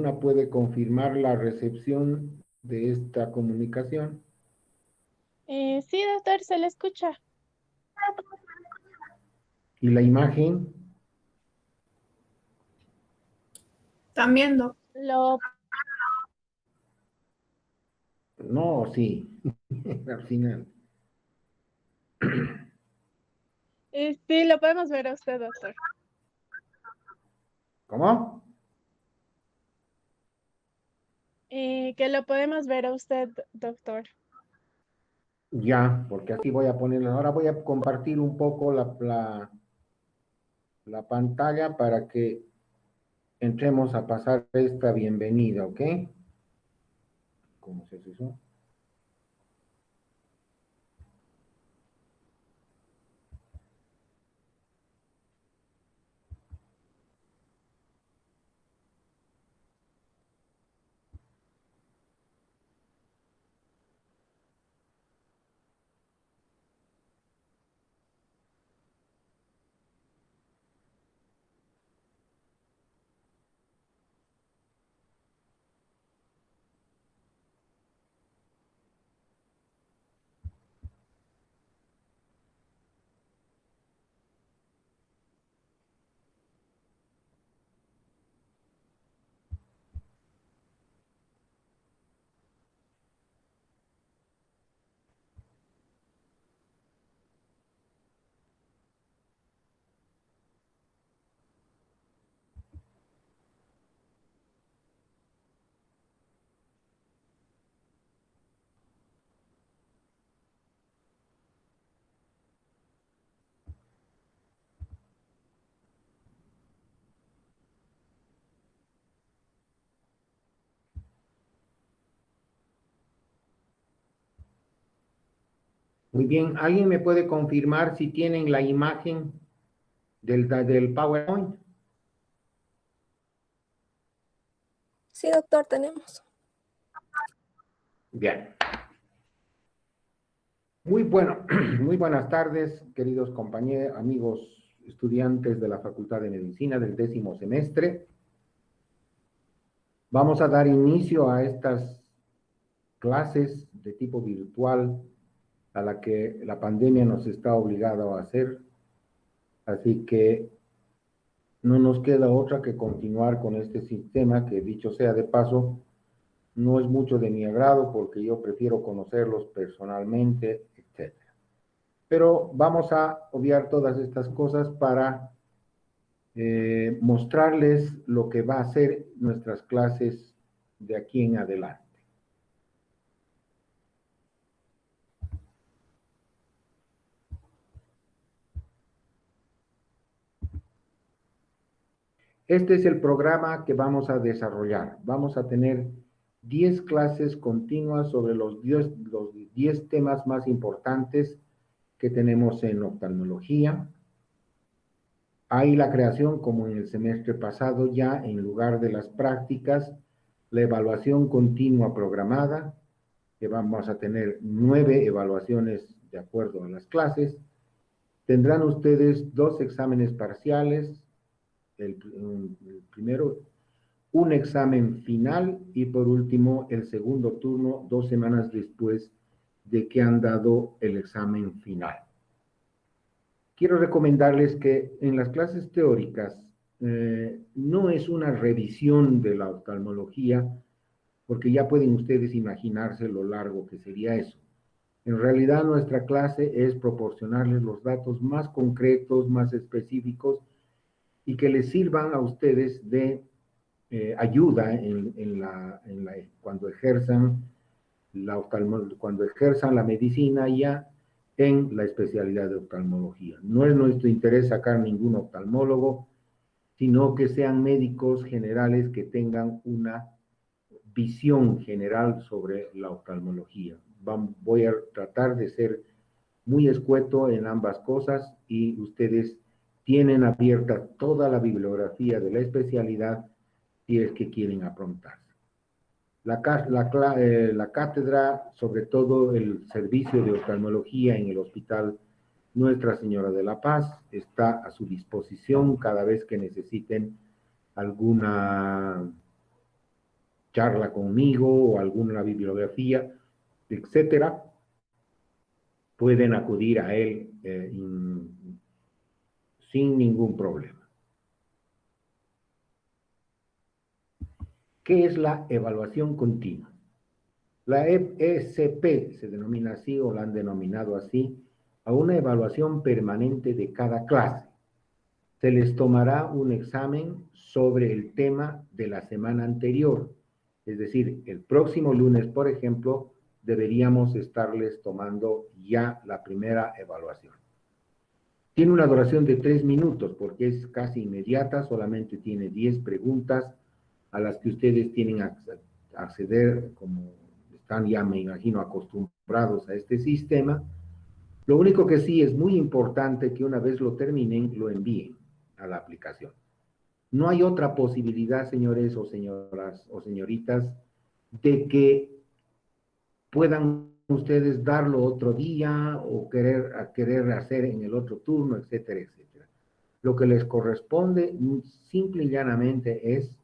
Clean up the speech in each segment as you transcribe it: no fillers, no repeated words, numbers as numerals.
¿Alguna puede confirmar la recepción de esta comunicación? Sí, doctor, se le escucha. ¿Y la imagen? También, doc. Lo, No, sí, al final. sí, lo podemos ver a usted, doctor. ¿Cómo? Que lo podemos ver a usted, doctor. Ya, porque así voy a ponerla. Ahora voy a compartir un poco la pantalla para que entremos a pasar esta bienvenida, ¿ok? ¿Cómo se hace eso? Muy bien, ¿alguien me puede confirmar si tienen la imagen del PowerPoint? Sí, doctor, tenemos. Bien. Muy bueno, muy buenas tardes, queridos compañeros, amigos estudiantes de la Facultad de Medicina del 10º semestre. Vamos a dar inicio a estas clases de tipo virtual a la que la pandemia nos está obligando a hacer. Así que no nos queda otra que continuar con este sistema que, dicho sea de paso, no es mucho de mi agrado porque yo prefiero conocerlos personalmente, etcétera. Pero vamos a obviar todas estas cosas para mostrarles lo que va a ser nuestras clases de aquí en adelante. Este es el programa que vamos a desarrollar. Vamos a tener 10 clases continuas sobre los 10 temas más importantes que tenemos en oftalmología. Hay la creación, como en el semestre pasado ya, en lugar de las prácticas, la evaluación continua programada, que vamos a tener 9 evaluaciones de acuerdo a las clases. Tendrán ustedes 2 exámenes parciales, el primero, un examen final y por último el segundo turno 2 semanas después de que han dado el examen final. Quiero recomendarles que en las clases teóricas no es una revisión de la oftalmología, porque ya pueden ustedes imaginarse lo largo que sería eso. En realidad nuestra clase es proporcionarles los datos más concretos, más específicos y que les sirvan a ustedes de ayuda cuando ejerzan cuando ejerzan la medicina ya en la especialidad de oftalmología. No es nuestro interés sacar ningún oftalmólogo, sino que sean médicos generales que tengan una visión general sobre la oftalmología. Voy a tratar de ser muy escueto en ambas cosas y ustedes tienen abierta toda la bibliografía de la especialidad si es que quieren aprontarse. La cátedra, sobre todo el servicio de oftalmología en el Hospital Nuestra Señora de la Paz, está a su disposición cada vez que necesiten alguna charla conmigo o alguna bibliografía, etcétera, pueden acudir a él sin ningún problema. ¿Qué es la evaluación continua? La ESP se denomina así o la han denominado así a una evaluación permanente de cada clase. Se les tomará un examen sobre el tema de la semana anterior. Es decir, el próximo lunes, por ejemplo, deberíamos estarles tomando ya la primera evaluación. Tiene una duración de 3 minutos porque es casi inmediata, solamente tiene 10 preguntas a las que ustedes tienen que acceder, como están ya, me imagino, acostumbrados a este sistema. Lo único que sí es muy importante que una vez lo terminen, lo envíen a la aplicación. No hay otra posibilidad, señores o señoras o señoritas, de que puedan ustedes darlo otro día o querer hacer en el otro turno, etcétera, etcétera. Lo que les corresponde simple y llanamente es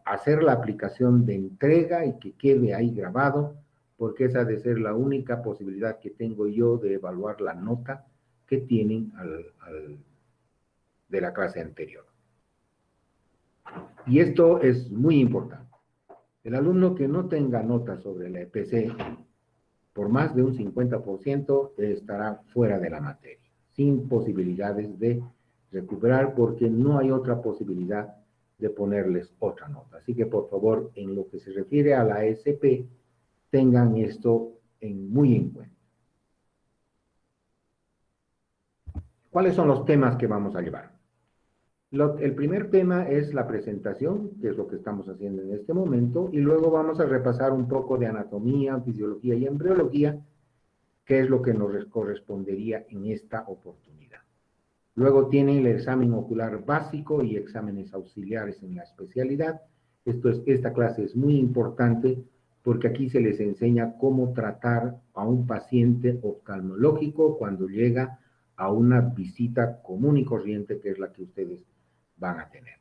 hacer la aplicación de entrega y que quede ahí grabado, porque esa ha de ser la única posibilidad que tengo yo de evaluar la nota que tienen de la clase anterior. Y esto es muy importante. El alumno que no tenga nota sobre la EPC, por más de un 50%, estará fuera de la materia, sin posibilidades de recuperar, porque no hay otra posibilidad de ponerles otra nota. Así que, por favor, en lo que se refiere a la SP, tengan esto muy en cuenta. ¿Cuáles son los temas que vamos a llevar? El primer tema es la presentación, que es lo que estamos haciendo en este momento, y luego vamos a repasar un poco de anatomía, fisiología y embriología, que es lo que nos correspondería en esta oportunidad. Luego tienen el examen ocular básico y exámenes auxiliares en la especialidad. Esta clase es muy importante porque aquí se les enseña cómo tratar a un paciente oftalmológico cuando llega a una visita común y corriente, que es la que ustedes van a tener.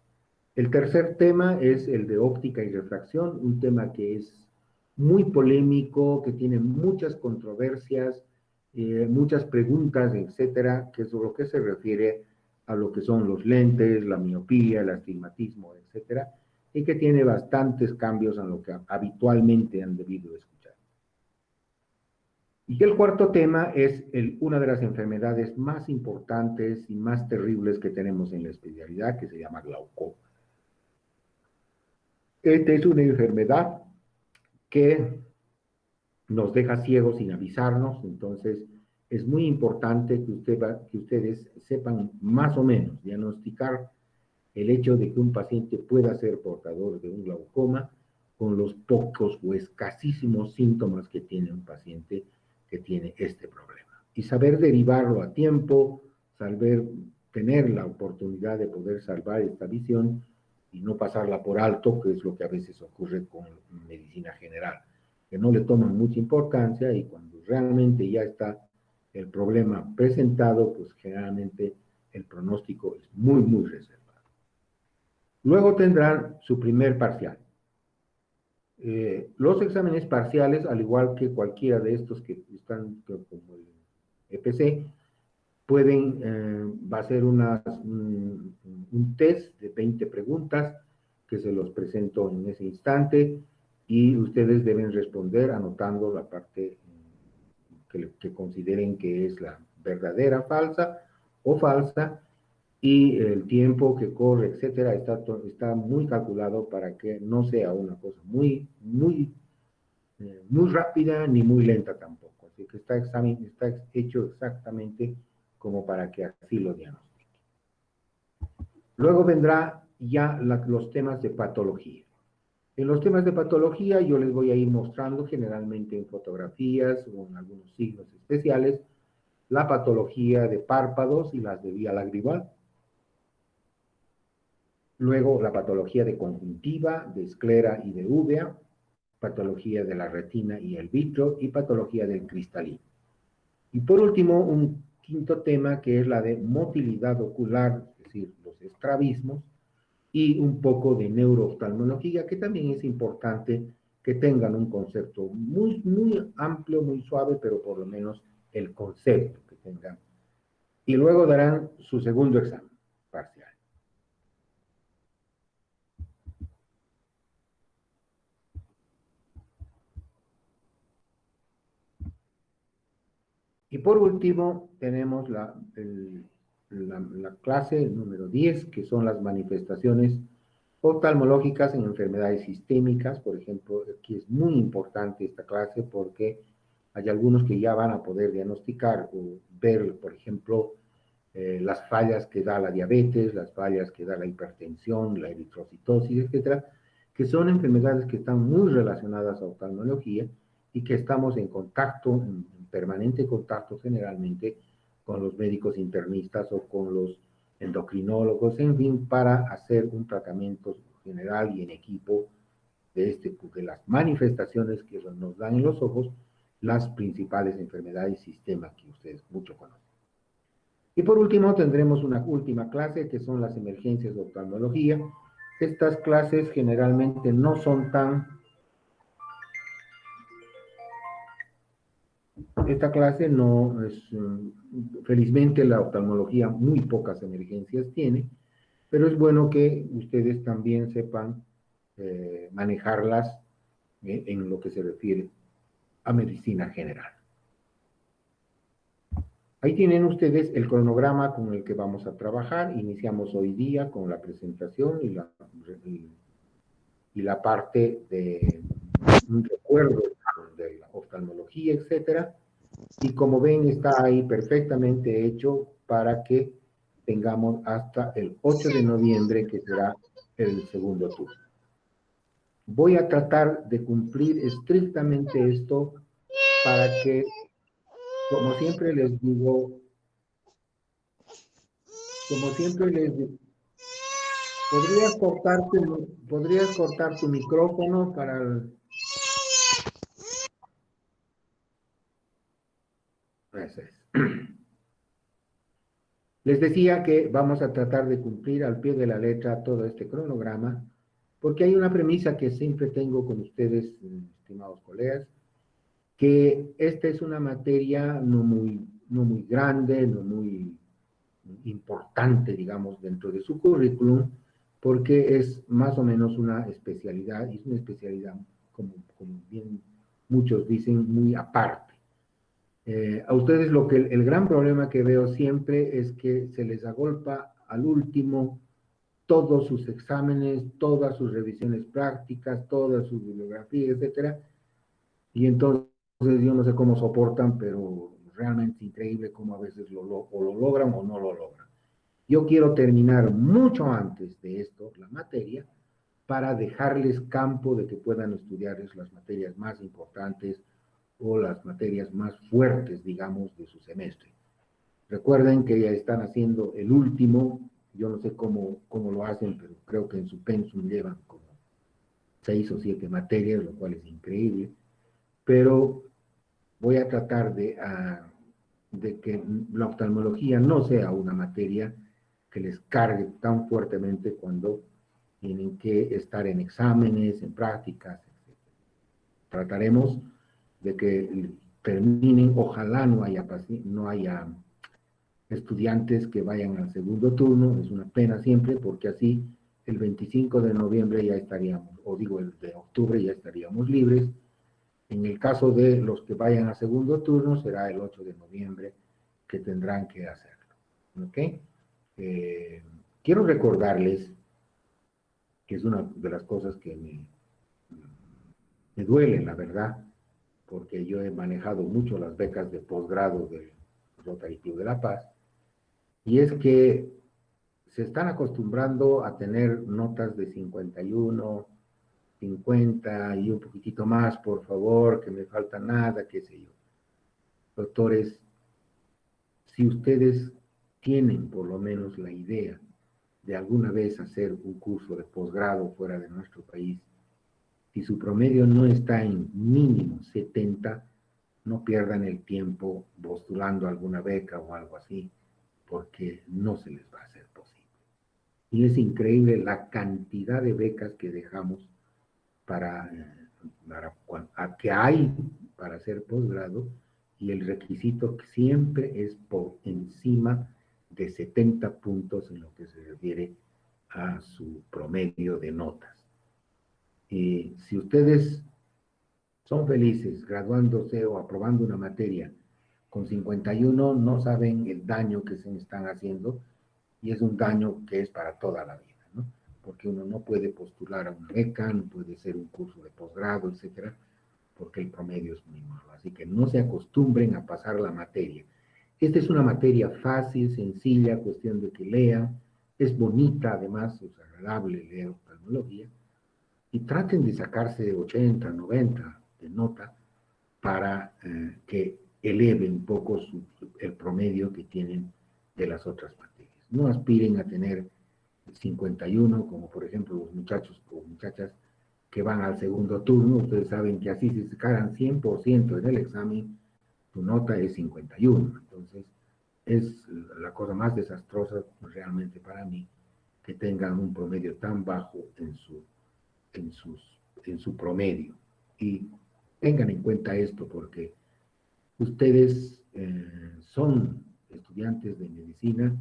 El tercer tema es el de óptica y refracción, un tema que es muy polémico, que tiene muchas controversias, muchas preguntas, etcétera, que es lo que se refiere a lo que son los lentes, la miopía, el astigmatismo, etcétera, y que tiene bastantes cambios en lo que habitualmente han debido escuchar. Y el cuarto tema es una de las enfermedades más importantes y más terribles que tenemos en la especialidad, que se llama glaucoma. Esta es una enfermedad que nos deja ciegos sin avisarnos, entonces es muy importante que ustedes sepan más o menos diagnosticar el hecho de que un paciente pueda ser portador de un glaucoma con los pocos o escasísimos síntomas que tiene un paciente que tiene este problema. Y saber derivarlo a tiempo, saber tener la oportunidad de poder salvar esta visión y no pasarla por alto, que es lo que a veces ocurre con medicina general, que no le toman mucha importancia y cuando realmente ya está el problema presentado, pues generalmente el pronóstico es muy, muy reservado. Luego tendrán su primer parcial. Los exámenes parciales, al igual que cualquiera de estos que están como el EPC, va a ser un test de 20 preguntas que se los presento en ese instante y ustedes deben responder anotando la parte que consideren que es la verdadera, falsa o falsa, y el tiempo que corre, etcétera, está muy calculado para que no sea una cosa muy rápida ni muy lenta tampoco. Así que está hecho exactamente como para que así lo diagnostiquen. Luego vendrá ya los temas de patología. En los temas de patología yo les voy a ir mostrando generalmente en fotografías o en algunos signos especiales la patología de párpados y las de vía lagrimal. Luego la patología de conjuntiva, de esclera y de uvea, patología de la retina y el vitro y patología del cristalino. Y por último, un quinto tema que es la de motilidad ocular, es decir, los estrabismos, y un poco de neurooftalmología, que también es importante que tengan un concepto muy, muy amplio, muy suave, pero por lo menos el concepto que tengan. Y luego darán su segundo examen parcial. Y por último, tenemos la clase número 10, que son las manifestaciones oftalmológicas en enfermedades sistémicas. Por ejemplo, aquí es muy importante esta clase porque hay algunos que ya van a poder diagnosticar o ver, por ejemplo, las fallas que da la diabetes, las fallas que da la hipertensión, la eritrocitosis, etcétera, que son enfermedades que están muy relacionadas a oftalmología y que estamos en contacto, en permanente contacto generalmente con los médicos internistas o con los endocrinólogos, en fin, para hacer un tratamiento general y en equipo de las manifestaciones que nos dan en los ojos las principales enfermedades y sistemas que ustedes mucho conocen. Y por último tendremos una última clase que son las emergencias de oftalmología. Estas clases generalmente no son tan... Esta clase no es... felizmente la oftalmología muy pocas emergencias tiene, pero es bueno que ustedes también sepan manejarlas en lo que se refiere a medicina general. Ahí tienen ustedes el cronograma con el que vamos a trabajar. Iniciamos hoy día con la presentación y la parte de un recuerdo de la oftalmología, etcétera. Y como ven, está ahí perfectamente hecho para que tengamos hasta el 8 de noviembre, que será el segundo turno. Voy a tratar de cumplir estrictamente esto para que, como siempre les digo, ¿podrías cortar tu micrófono para el... Eso es. Les decía que vamos a tratar de cumplir al pie de la letra todo este cronograma, porque hay una premisa que siempre tengo con ustedes, estimados colegas, que esta es una materia no muy grande, no muy importante, digamos, dentro de su currículum, porque es más o menos una especialidad, y es una especialidad, como bien muchos dicen, muy aparte. A ustedes el gran problema que veo siempre es que se les agolpa al último todos sus exámenes, todas sus revisiones prácticas, todas sus bibliografías, etcétera, y entonces yo no sé cómo soportan, pero realmente es increíble cómo a veces o lo logran o no lo logran. Yo quiero terminar mucho antes de esto, la materia, para dejarles campo de que puedan estudiar las materias más importantes o las materias más fuertes, digamos, de su semestre. Recuerden que ya están haciendo el último, yo no sé cómo lo hacen, pero creo que en su pensum llevan como 6 o 7 materias, lo cual es increíble, pero voy a tratar de que la oftalmología no sea una materia que les cargue tan fuertemente cuando tienen que estar en exámenes, en prácticas, etc. Trataremos de que terminen, ojalá no haya estudiantes que vayan al segundo turno, es una pena siempre, porque así el 25 de noviembre ya estaríamos, o digo el de octubre ya estaríamos libres. En el caso de los que vayan a segundo turno, será el 8 de noviembre que tendrán que hacerlo. ¿Ok? Quiero recordarles que es una de las cosas que me duele, la verdad, porque yo he manejado mucho las becas de posgrado del Rotary Club de La Paz, y es que se están acostumbrando a tener notas de 51, 50 y un poquitito más, por favor, que me falta nada, qué sé yo. Doctores, si ustedes tienen por lo menos la idea de alguna vez hacer un curso de posgrado fuera de nuestro país, si su promedio no está en mínimo 70, no pierdan el tiempo postulando alguna beca o algo así, porque no se les va a hacer posible. Y es increíble la cantidad de becas que dejamos que hay para hacer posgrado, y el requisito siempre es por encima de 70 puntos en lo que se refiere a su promedio de notas. Y si ustedes son felices graduándose o aprobando una materia con 51, no saben el daño que se están haciendo, y es un daño que es para toda la vida, ¿no? Porque uno no puede postular a una beca, no puede hacer un curso de posgrado, etcétera, porque el promedio es muy malo. Así que no se acostumbren a pasar la materia. Esta es una materia fácil, sencilla, cuestión de que lean, es bonita, además, es agradable leer oftalmología, y traten de sacarse 80, 90 de nota para que eleve un poco el promedio que tienen de las otras materias. No aspiren a tener 51, como por ejemplo los muchachos o muchachas que van al segundo turno. Ustedes saben que así si se sacan 100% en el examen, tu nota es 51. Entonces, es la cosa más desastrosa realmente para mí que tengan un promedio tan bajo en su promedio. Y tengan en cuenta esto porque ustedes son estudiantes de medicina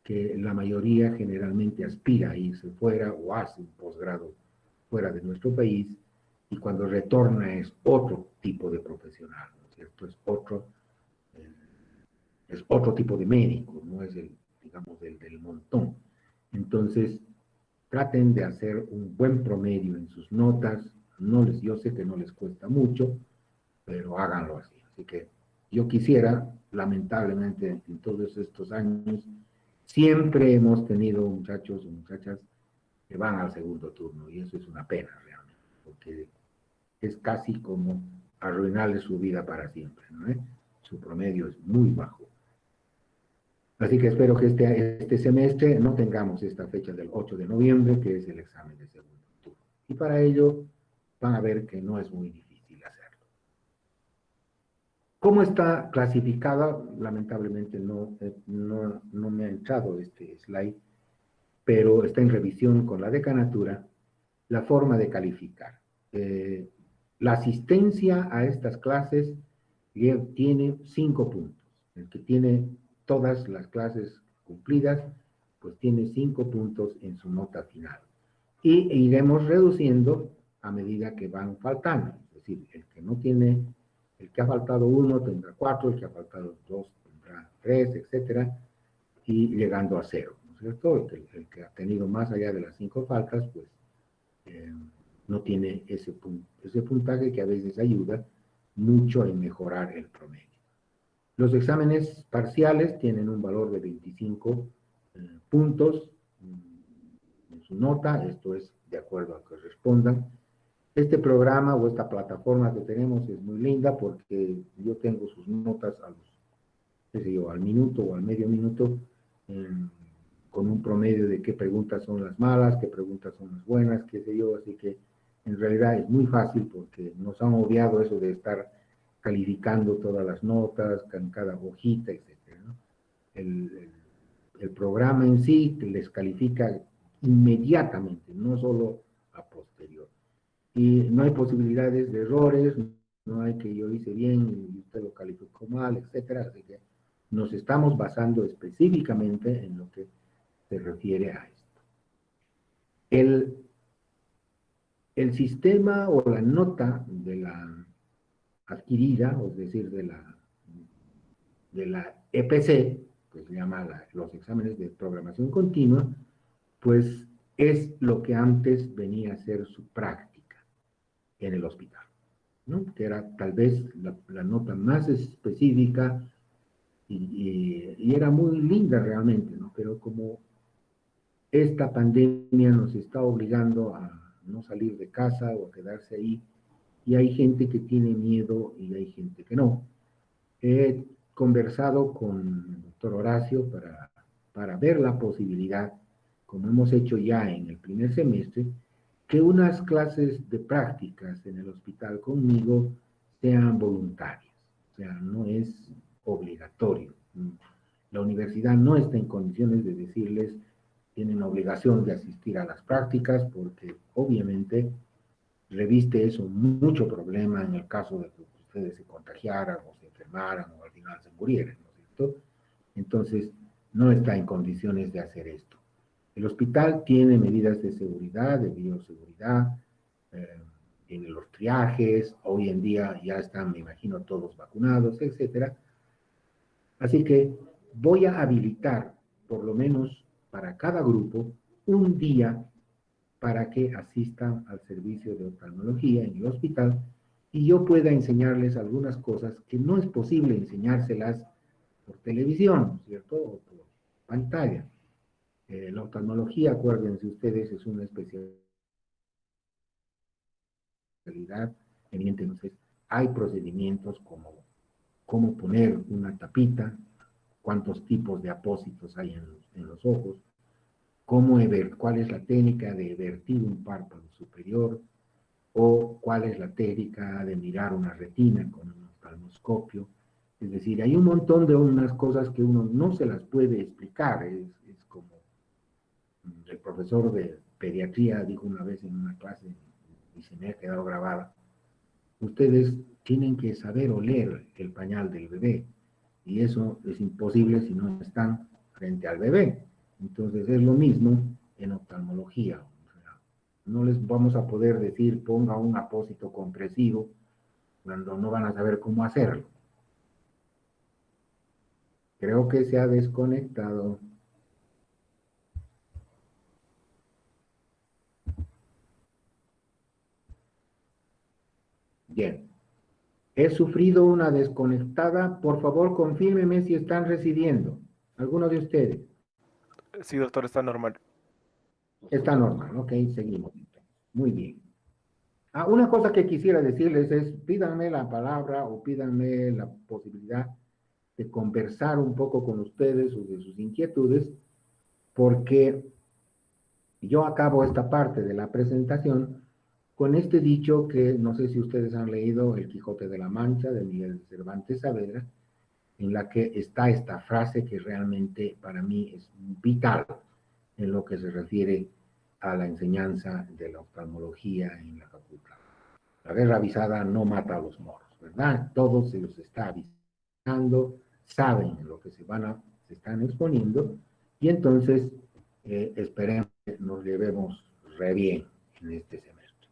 que la mayoría generalmente aspira a irse fuera o hace un posgrado fuera de nuestro país, y cuando retorna es otro tipo de profesional, ¿no es cierto? Es otro tipo de médico, no es el, digamos, del montón. Entonces, traten de hacer un buen promedio en sus notas. Yo sé que no les cuesta mucho, pero háganlo así. Así que yo quisiera, lamentablemente, en todos estos años, siempre hemos tenido muchachos o muchachas que van al segundo turno, y eso es una pena realmente, porque es casi como arruinarle su vida para siempre, ¿no? Su promedio es muy bajo. Así que espero que este semestre no tengamos esta fecha del 8 de noviembre, que es el examen de segundo turno. Y para ello van a ver que no es muy difícil hacerlo. ¿Cómo está clasificada? Lamentablemente no me ha entrado este slide, pero está en revisión con la decanatura la forma de calificar. La asistencia a estas clases tiene 5 puntos. El que tiene todas las clases cumplidas, pues tiene 5 puntos en su nota final. Y iremos reduciendo a medida que van faltando. Es decir, el que ha faltado 1 tendrá 4, el que ha faltado 2 tendrá 3, etcétera, y llegando a 0, ¿no es cierto? El que ha tenido más allá de las 5 faltas, pues no tiene ese puntaje que a veces ayuda mucho en mejorar el promedio. Los exámenes parciales tienen un valor de 25 puntos en su nota, esto es de acuerdo a que respondan. Este programa o esta plataforma que tenemos es muy linda porque yo tengo sus notas al minuto o al medio minuto, con un promedio de qué preguntas son las malas, qué preguntas son las buenas, qué sé yo, así que en realidad es muy fácil porque nos han obviado eso de estar calificando todas las notas, en cada hojita, etc., ¿no? El programa en sí les califica inmediatamente, no solo a posterior. Y no hay posibilidades de errores, no hay que yo hice bien y usted lo calificó mal, etcétera. Así que nos estamos basando específicamente en lo que se refiere a esto. El sistema o la nota de la adquirida, es decir, de la EPC, que se llama los exámenes de programación continua, pues es lo que antes venía a ser su práctica en el hospital, ¿no? Que era tal vez la nota más específica y era muy linda realmente, ¿no? Pero como esta pandemia nos está obligando a no salir de casa o a quedarse ahí, y hay gente que tiene miedo y hay gente que no. He conversado con el doctor Horacio para ver la posibilidad, como hemos hecho ya en el primer semestre, que unas clases de prácticas en el hospital conmigo sean voluntarias. O sea, no es obligatorio. La universidad no está en condiciones de decirles, tienen obligación de asistir a las prácticas porque obviamente reviste eso mucho problema en el caso de que ustedes se contagiaran o se enfermaran o al final se murieran, ¿no es cierto? Entonces, no está en condiciones de hacer esto. El hospital tiene medidas de seguridad, de bioseguridad, en los triajes, hoy en día ya están, me imagino, todos vacunados, etcétera. Así que voy a habilitar, por lo menos para cada grupo, un día para que asistan al servicio de oftalmología en el hospital y yo pueda enseñarles algunas cosas que no es posible enseñárselas por televisión, ¿cierto? O por pantalla. La oftalmología, acuérdense ustedes, es una especialidad evidente. Entonces, hay procedimientos como cómo poner una tapita, cuántos tipos de apósitos hay en los ojos, cuál es la técnica de vertir un párpado superior, o cuál es la técnica de mirar una retina con un oftalmoscopio. Es decir, hay un montón de unas cosas que uno no se las puede explicar. Es como el profesor de pediatría dijo una vez en una clase, y se me ha quedado grabada, ustedes tienen que saber oler el pañal del bebé, y eso es imposible si no están frente al bebé. Entonces es lo mismo en oftalmología. O sea, no les vamos a poder decir ponga un apósito compresivo cuando no van a saber cómo hacerlo. Creo que se ha desconectado. Bien. He sufrido una desconectada. Por favor, confírmeme si están recibiendo. ¿Alguno de ustedes? Sí, doctor, está normal. Está normal, ok, seguimos. Muy bien. Una cosa que quisiera decirles es, pídanme la palabra o pídanme la posibilidad de conversar un poco con ustedes sobre sus inquietudes, porque yo acabo esta parte de la presentación con este dicho que no sé si ustedes han leído El Quijote de la Mancha de Miguel de Cervantes Saavedra, en la que está esta frase que realmente para mí es vital en lo que se refiere a la enseñanza de la oftalmología en la facultad. La guerra avisada no mata a los moros, ¿verdad? Todos se los está avisando, saben lo que se están exponiendo, y entonces esperemos que nos llevemos re bien en este semestre.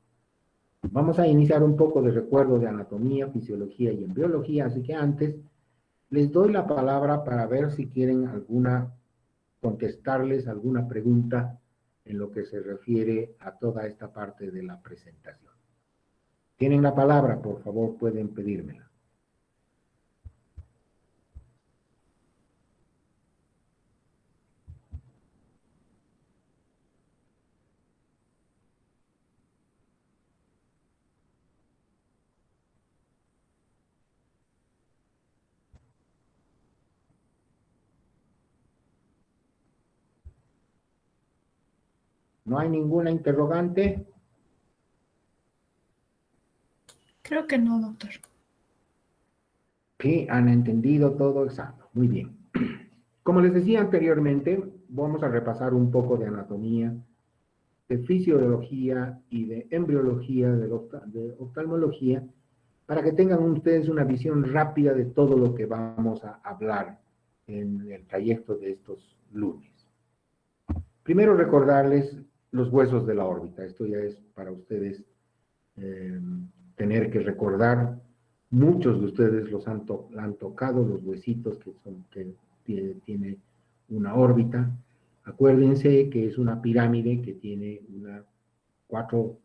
Vamos a iniciar un poco de recuerdo de anatomía, fisiología y embriología, así que antes les doy la palabra para ver si quieren contestarles alguna pregunta en lo que se refiere a toda esta parte de la presentación. Tienen la palabra, por favor, pueden pedírmela. ¿No hay ninguna interrogante? Creo que no, doctor. Sí, han entendido todo exacto. Muy bien. Como les decía anteriormente, vamos a repasar un poco de anatomía, de fisiología y de embriología, de oftalmología, para que tengan ustedes una visión rápida de todo lo que vamos a hablar en el trayecto de estos lunes. Primero recordarles los huesos de la órbita. Esto ya es para ustedes tener que recordar. Muchos de ustedes han tocado los huesitos que tiene una órbita. Acuérdense que es una pirámide que tiene cuatro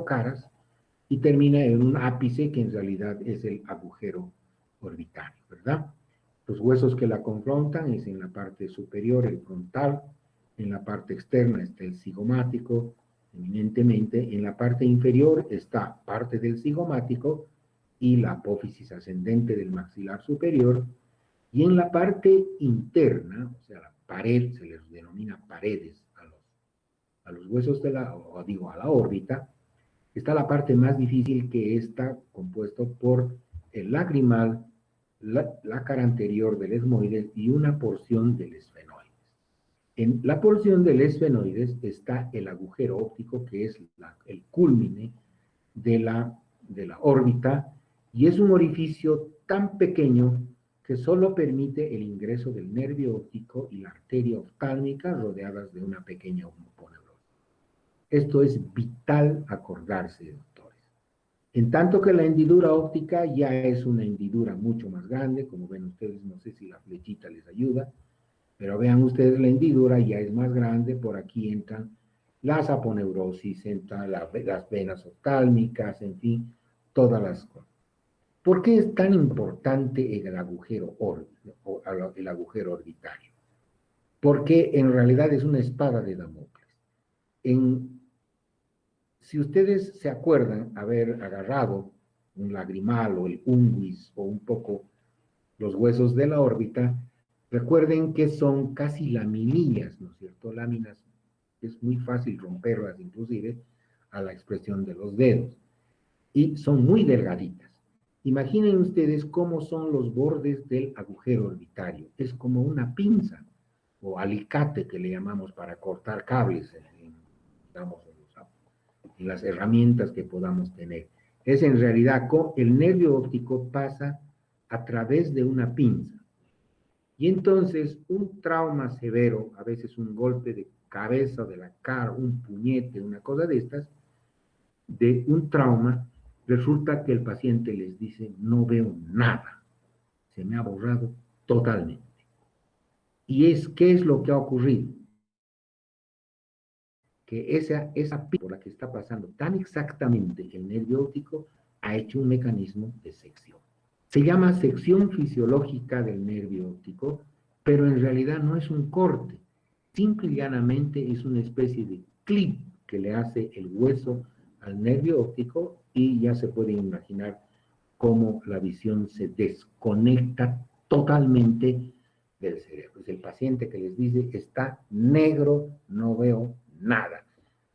caras y termina en un ápice que en realidad es el agujero orbitario, ¿verdad? Los huesos que la confrontan es en la parte superior el frontal, en la parte externa está el cigomático, eminentemente en la parte inferior está parte del cigomático y la apófisis ascendente del maxilar superior, y en la parte interna, o sea, la pared, se les denomina paredes a los huesos a la órbita, está la parte más difícil, que está compuesto por el lagrimal, la cara anterior del esmoides y una porción del esfenoides. En la porción del esfenoides está el agujero óptico, que es el culmine de la órbita, y es un orificio tan pequeño que solo permite el ingreso del nervio óptico y la arteria oftálmica rodeadas de una pequeña oponeurona. Esto es vital acordarse, doctores. En tanto que la hendidura óptica ya es una hendidura mucho más grande, como ven ustedes, no sé si la flechita les ayuda, pero vean ustedes la hendidura ya es más grande, por aquí entran las aponeurosis, entran las venas oftálmicas, en fin, todas las cosas. ¿Por qué es tan importante el agujero orbitario? Porque en realidad es una espada de Damocles. Si ustedes se acuerdan haber agarrado un lagrimal o el unguis o un poco los huesos de la órbita, recuerden que son casi laminillas, ¿no es cierto? Láminas, es muy fácil romperlas inclusive a la expresión de los dedos. Y son muy delgaditas. Imaginen ustedes cómo son los bordes del agujero orbitario. Es como una pinza o alicate que le llamamos para cortar cables, digamos, en las herramientas que podamos tener. Es en realidad, el nervio óptico pasa a través de una pinza. Y entonces un trauma severo, a veces un golpe de cabeza, de la cara, un puñete, una cosa de estas, de un trauma, resulta que el paciente les dice, no veo nada, se me ha borrado totalmente. ¿Qué es lo que ha ocurrido? Que esa por la que está pasando tan exactamente el nervio óptico ha hecho un mecanismo de sección. Se llama sección fisiológica del nervio óptico, pero en realidad no es un corte, simple y llanamente es una especie de clip que le hace el hueso al nervio óptico y ya se puede imaginar cómo la visión se desconecta totalmente del cerebro. Es el paciente que les dice, está negro, no veo nada.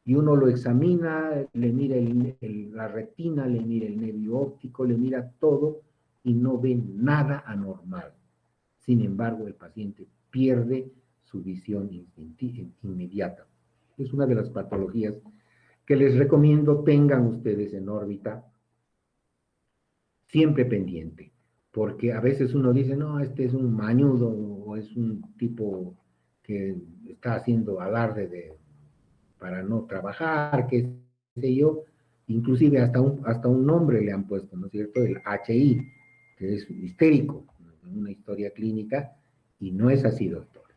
Y uno lo examina, le mira la retina, le mira el nervio óptico, le mira todo y no ve nada anormal. Sin embargo, el paciente pierde su visión inmediata. Es una de las patologías que les recomiendo tengan ustedes en órbita siempre pendiente, porque a veces uno dice, no, este es un mañudo o es un tipo que está haciendo alarde para no trabajar, qué sé yo, inclusive hasta un nombre le han puesto, ¿no es cierto? El HI, que es histérico, en una historia clínica, y no es así, doctores.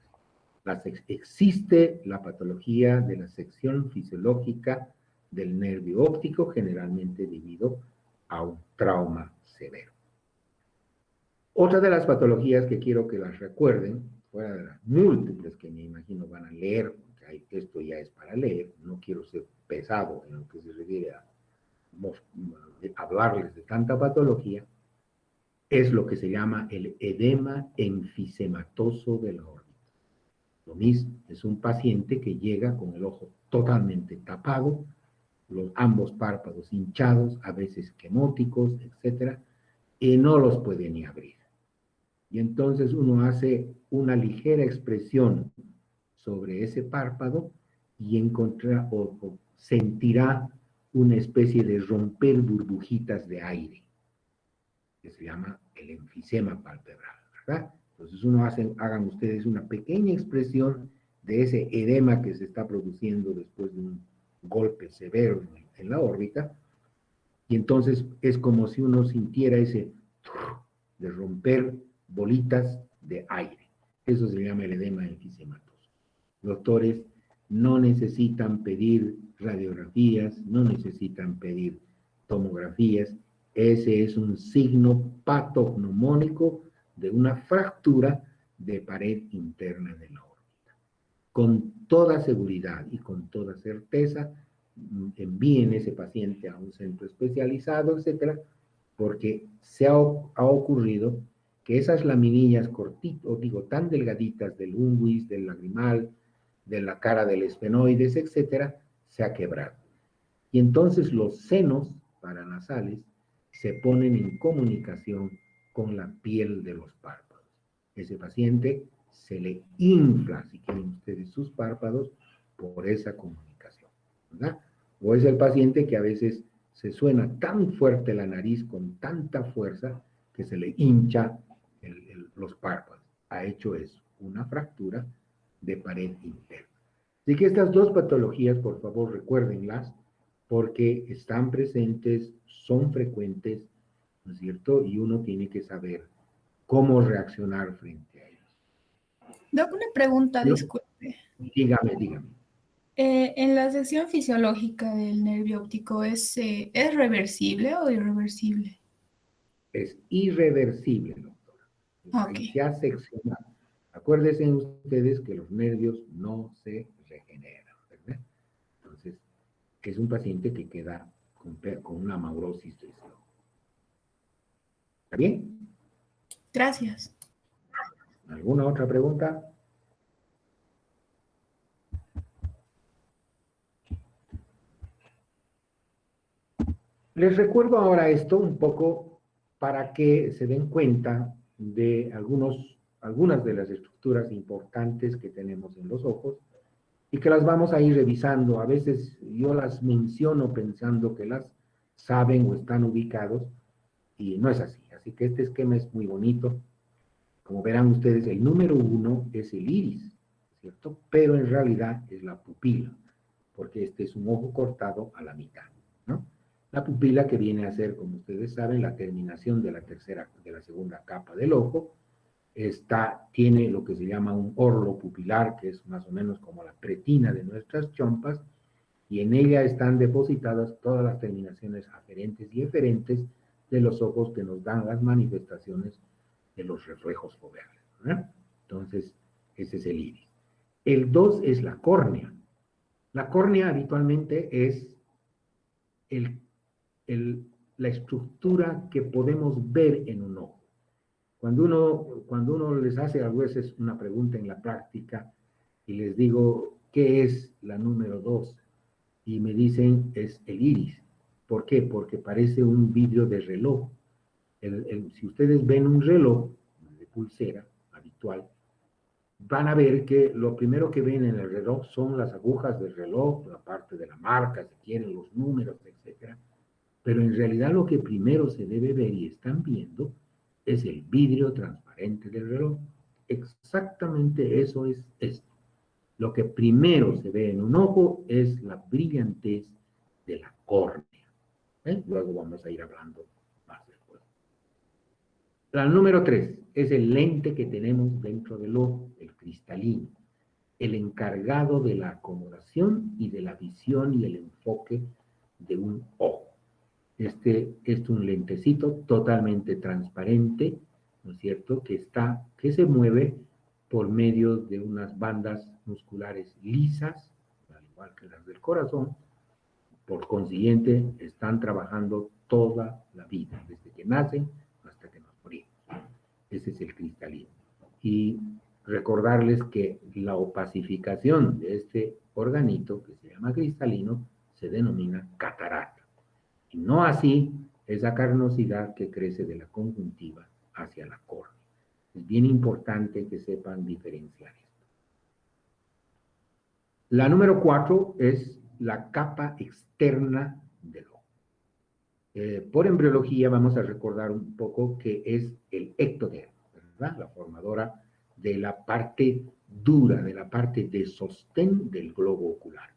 Existe la patología de la sección fisiológica del nervio óptico, generalmente debido a un trauma severo. Otra de las patologías que quiero que las recuerden, fuera de las múltiples que me imagino van a leer, porque esto ya es para leer, no quiero ser pesado en lo que se refiere a hablarles de tanta patología, es lo que se llama el edema enfisematoso de la órbita. Lo mismo, es un paciente que llega con el ojo totalmente tapado, ambos párpados hinchados, a veces quemóticos, etcétera, y no los puede ni abrir. Y entonces uno hace una ligera expresión sobre ese párpado y encontrará o sentirá una especie de romper burbujitas de aire, que se llama el enfisema palpebral, ¿verdad? Entonces hagan ustedes una pequeña expresión de ese edema que se está produciendo después de un golpe severo en la órbita, y entonces es como si uno sintiera ese de romper bolitas de aire. Eso se llama el edema enfisematoso. Doctores, no necesitan pedir radiografías, no necesitan pedir tomografías. Ese es un signo patognomónico de una fractura de pared interna de la órbita. Con toda seguridad y con toda certeza, envíen ese paciente a un centro especializado, etcétera, porque se ha ocurrido que esas laminillas cortitas, digo, tan delgaditas del unguis, del lagrimal, de la cara del esfenoides, etcétera, se ha quebrado. Y entonces los senos paranasales se ponen en comunicación con la piel de los párpados. Ese paciente se le infla, si quieren ustedes, sus párpados por esa comunicación, ¿verdad? O es el paciente que a veces se suena tan fuerte la nariz con tanta fuerza que se le hincha los párpados. Ha hecho eso, una fractura de pared interna. Así que estas dos patologías, por favor, recuérdenlas, porque están presentes, son frecuentes, ¿no es cierto? Y uno tiene que saber cómo reaccionar frente a ellos. Doc, una pregunta, Yo- disculpe. Dígame. En la sección fisiológica del nervio óptico, ¿es reversible o irreversible? Es irreversible, doctora. Ok, Ahí se ha seccionado. Acuérdense ustedes que los nervios no se regeneran, ¿verdad? Entonces, es un paciente que queda con una maurosis de ese ojo. ¿Está bien? gracias. ¿Alguna otra pregunta? Les recuerdo ahora esto un poco para que se den cuenta de algunas de las estructuras importantes que tenemos en los ojos y que las vamos a ir revisando. A veces yo las menciono pensando que las saben o están ubicados y no es así. Así que este esquema es muy bonito. Como verán ustedes, el número 1 es el iris, ¿cierto? Pero en realidad es la pupila, porque este es un ojo cortado a la mitad, ¿no? La pupila que viene a ser, como ustedes saben, la terminación de la segunda capa del ojo, tiene lo que se llama un orlo pupilar, que es más o menos como la pretina de nuestras chompas, y en ella están depositadas todas las terminaciones aferentes y eferentes de los ojos que nos dan las manifestaciones de los reflejos foveales, ¿verdad? Entonces, ese es el iris. El 2 es la córnea. La córnea habitualmente es el, la estructura que podemos ver en un ojo. Cuando uno les hace a veces una pregunta en la práctica y les digo, ¿qué es la número 2? Y me dicen, es el iris. ¿Por qué? Porque parece un vidrio de reloj. Si ustedes ven un reloj de pulsera habitual, van a ver que lo primero que ven en el reloj son las agujas del reloj, la parte de la marca, si quieren, los números, etc. Pero en realidad lo que primero se debe ver y están viendo es el vidrio transparente del reloj. Exactamente eso es esto. Lo que primero se ve en un ojo es la brillantez de la córnea. Luego vamos a ir hablando más después. La número 3 es el lente que tenemos dentro del ojo, el cristalino, el encargado de la acomodación y de la visión y el enfoque de un ojo. Este es un lentecito totalmente transparente, ¿no es cierto?, que se mueve por medio de unas bandas musculares lisas, al igual que las del corazón. Por consiguiente, están trabajando toda la vida, desde que nacen hasta que nos morimos. Ese es el cristalino. Y recordarles que la opacificación de este organito, que se llama cristalino, se denomina catarata. Y no así esa carnosidad que crece de la conjuntiva hacia la córnea. Es bien importante que sepan diferenciar esto. La número 4 es la capa externa del ojo. Por embriología vamos a recordar un poco que es el ectodermo, ¿verdad? La formadora de la parte dura, de la parte de sostén del globo ocular.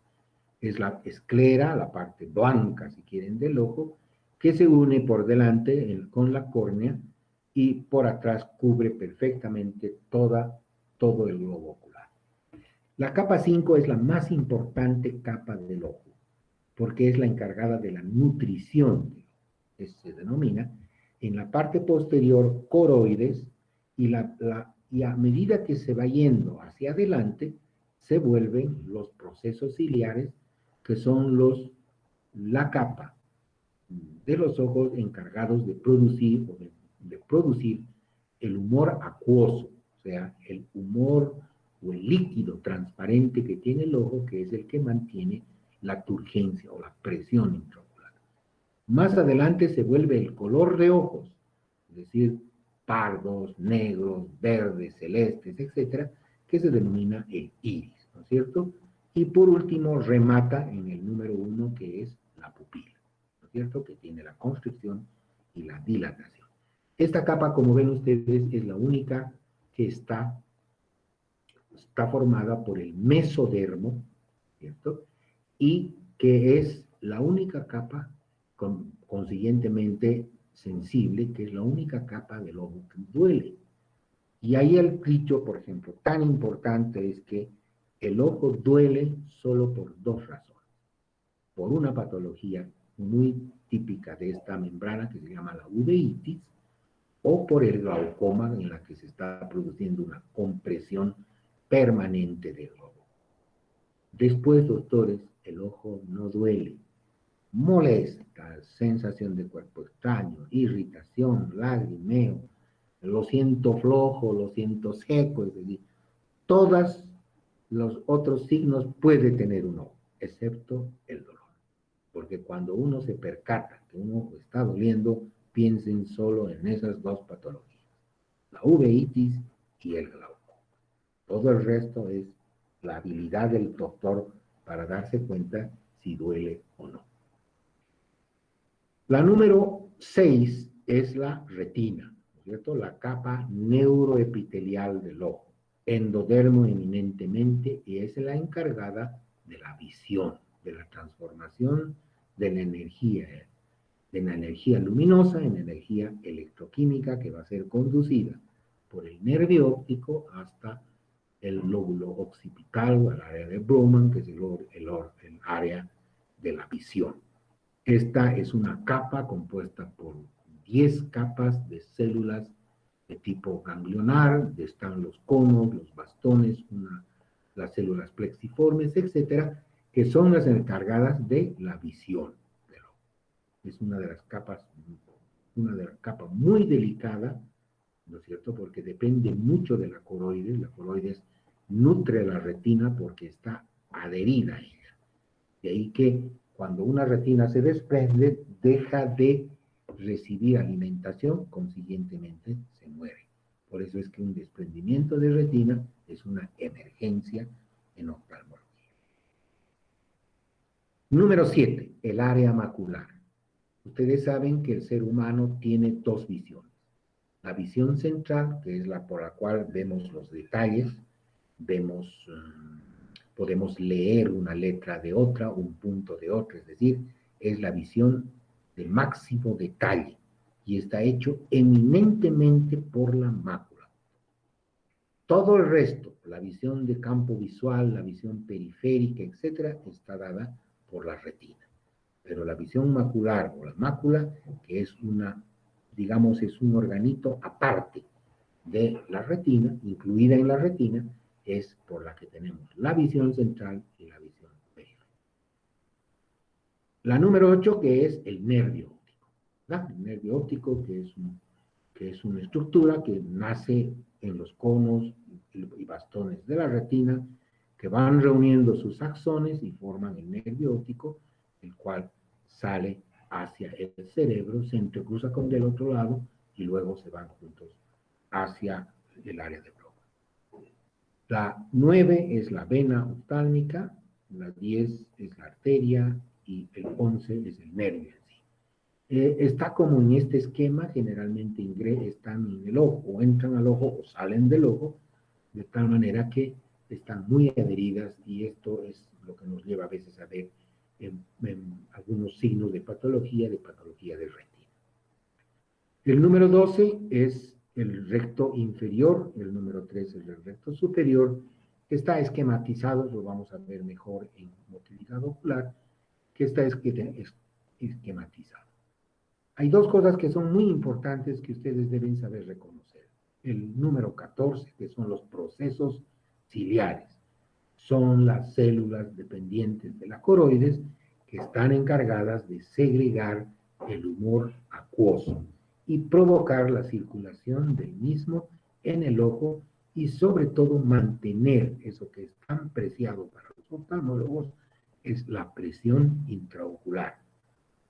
Es la esclera, la parte blanca, si quieren, del ojo, que se une por delante con la córnea y por atrás cubre perfectamente todo el globo ocular. La capa 5 es la más importante capa del ojo, porque es la encargada de la nutrición, se denomina, en la parte posterior coroides, y a medida que se va yendo hacia adelante, se vuelven los procesos ciliares, que son la capa de los ojos encargados de producir, de producir el humor acuoso, o sea, el humor o el líquido transparente que tiene el ojo, que es el que mantiene la turgencia o la presión intraocular. Más adelante se vuelve el color de ojos, es decir, pardos, negros, verdes, celestes, etcétera, que se denomina el iris, ¿no es cierto? Y por último, remata en el número 1, que es la pupila, ¿no es cierto? Que tiene la constricción y la dilatación. Esta capa, como ven ustedes, es la única que está formada por el mesodermo, ¿cierto? Y que es la única capa, consiguientemente sensible, que es la única capa del ojo que duele. Y ahí el dicho, por ejemplo, tan importante es que el ojo duele solo por dos razones. Por una patología muy típica de esta membrana que se llama la uveitis, o por el glaucoma en la que se está produciendo una compresión permanente del ojo. Después, doctores, el ojo no duele. Molesta, sensación de cuerpo extraño, irritación, lagrimeo, lo siento flojo, lo siento seco, es decir, todos los otros signos puede tener un ojo, excepto el dolor. Porque cuando uno se percata que un ojo está doliendo, piensen solo en esas dos patologías, la uveitis y el glaucoma. Todo el resto es la habilidad del doctor para darse cuenta si duele o no. La número 6 es la retina, ¿no es cierto? La capa neuroepitelial del ojo, endodermo eminentemente, y es la encargada de la visión, de la transformación de la energía luminosa en energía electroquímica que va a ser conducida por el nervio óptico hasta el lóbulo occipital o el área de Bowman, que es el área de la visión. Esta es una capa compuesta por 10 capas de células de tipo ganglionar, están los conos, los bastones, las células plexiformes, etcétera, que son las encargadas de la visión del ojo. Es una de las capas muy delicada, ¿no es cierto? Porque depende mucho de la coroides. La coroides nutre la retina porque está adherida a ella. De ahí que cuando una retina se desprende, deja de recibir alimentación, consiguientemente se muere. Por eso es que un desprendimiento de retina es una emergencia en oftalmología. Número 7, el área macular. Ustedes saben que el ser humano tiene dos visiones. La visión central, que es la por la cual vemos los detalles, podemos leer una letra de otra, un punto de otra, es decir, es la visión de máximo detalle y está hecho eminentemente por la mácula. Todo el resto, la visión de campo visual, la visión periférica, etcétera, está dada por la retina. Pero la visión macular o la mácula, que es es un organito aparte de la retina, incluida en la retina, es por la que tenemos la visión central y la visión periférica. La número 8, que es el nervio óptico. ¿Verdad? El nervio óptico, que es una estructura que nace en los conos y bastones de la retina, que van reuniendo sus axones y forman el nervio óptico, el cual sale hacia el cerebro, se entrecruza con del otro lado y luego se van juntos hacia el área de Broca. La 9 es la vena oftálmica, la 10 es la arteria y el 11 es el nervio en sí. Está como en este esquema, generalmente están en el ojo, o entran al ojo o salen del ojo, de tal manera que están muy adheridas y esto es lo que nos lleva a veces a ver en algunos signos de patología de retina. El número 12 es el recto inferior, el número 3 es el recto superior, que está esquematizado, lo vamos a ver mejor en motilidad ocular, que está esquematizado. Hay dos cosas que son muy importantes que ustedes deben saber reconocer. El número 14, que son los procesos ciliares, son las células dependientes de la coroides que están encargadas de segregar el humor acuoso y provocar la circulación del mismo en el ojo y sobre todo mantener eso que es tan preciado para los oftalmólogos, es la presión intraocular,